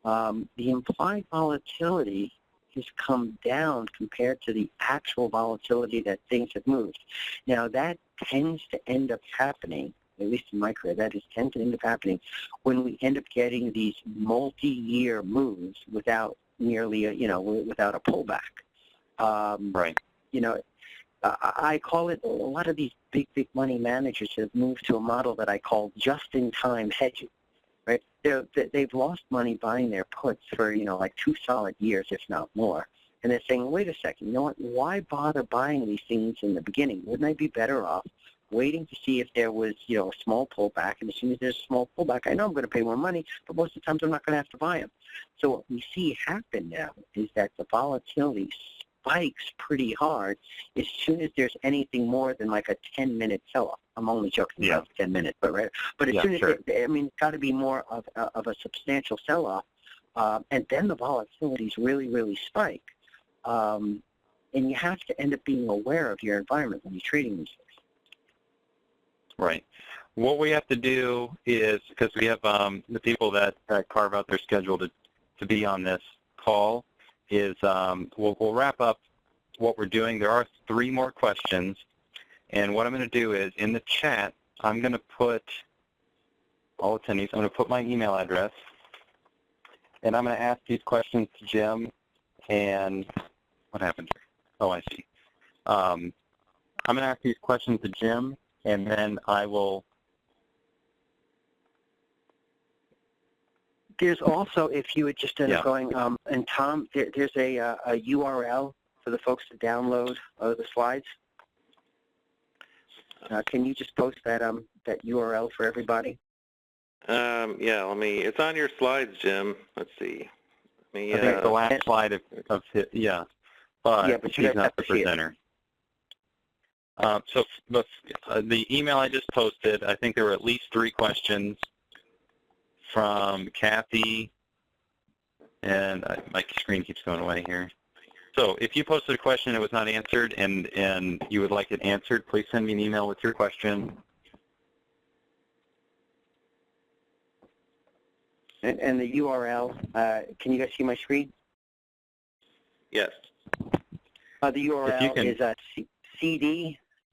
the implied volatility has come down compared to the actual volatility that things have moved. Now, that tends to end up happening, at least in my career, tends to end up happening when we end up getting these multi-year moves without nearly, without a pullback. Right. I call it, a lot of these big money managers have moved to a model that I call just-in-time hedging, right? They've lost money buying their puts for, like 2 solid years, if not more. And they're saying, wait a second, you know what, why bother buying these things in the beginning? Wouldn't I be better off waiting to see if there was, a small pullback? And as soon as there's a small pullback, I know I'm going to pay more money, but most of the times I'm not going to have to buy them. So what we see happen now is that the volatility spikes pretty hard as soon as there's anything more than like a 10-minute sell-off. I'm only joking about 10 minutes, but as soon as it's got to be more of a substantial sell-off, and then the volatilities really spike, and you have to end up being aware of your environment when you're trading these things. Right. What we have to do is, because we have the people that carve out their schedule to be on this call, is we'll wrap up what we're doing. There are 3 more questions, and what I'm going to do is in the chat, I'm going to put all attendees, I'm going to put my email address, and I'm going to ask these questions to Jim, and what happened here? Oh, I see. I'm going to ask these questions to Jim, and then I will... There's also, if you would just end up going, and Tom, there's a URL for the folks to download the slides. Can you just post that that URL for everybody? It's on your slides, Jim. Let's see. I think the last slide of his, but he's not the presenter. So the email I just posted, I think there were at least 3 questions. from Kathy, and my screen keeps going away here. So if you posted a question that was not answered and you would like it answered, please send me an email with your question. And the URL, can you guys see my screen? Yes. The URL is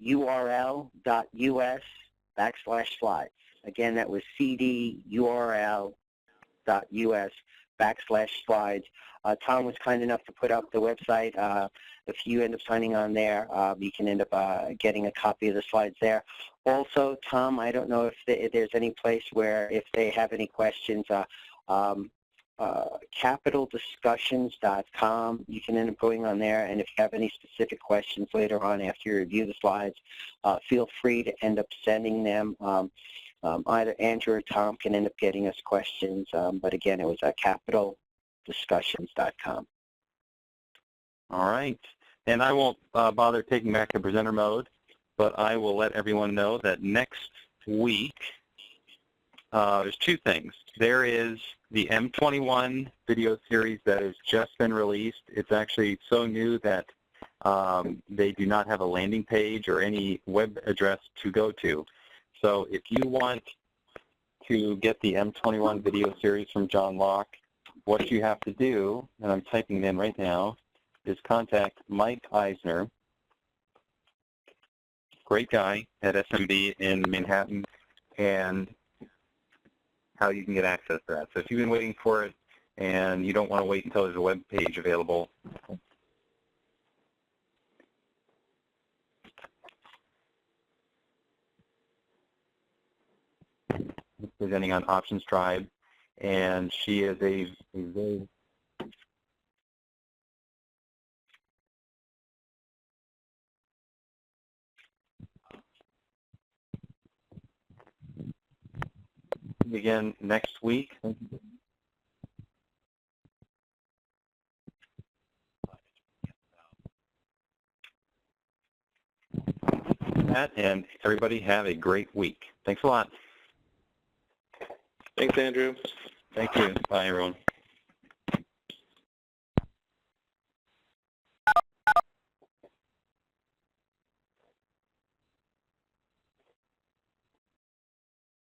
cdurl.us/slides. Again, that was cdurl.us/slides. Tom was kind enough to put up the website. If you end up signing on there, you can end up getting a copy of the slides there. Also, Tom, I don't know if there's any place where if they have any questions, capitaldiscussions.com, you can end up going on there, and if you have any specific questions later on after you review the slides, feel free to end up sending them. Either Andrew or Tom can end up getting us questions, but again, it was capitaldiscussions.com. All right. And I won't bother taking back the presenter mode, but I will let everyone know that next week there's two things. There is the M21 video series that has just been released. It's actually so new that they do not have a landing page or any web address to go to. So if you want to get the M21 video series from John Locke, what you have to do, and I'm typing it in right now, is contact Mike Eisner, great guy at SMB in Manhattan, and how you can get access to that. So if you've been waiting for it and you don't want to wait until there's a web page available, presenting on Options Tribe, and she is a very again next week. And everybody have a great week. Thanks a lot. Thanks, Andrew. Thank you. Bye, everyone.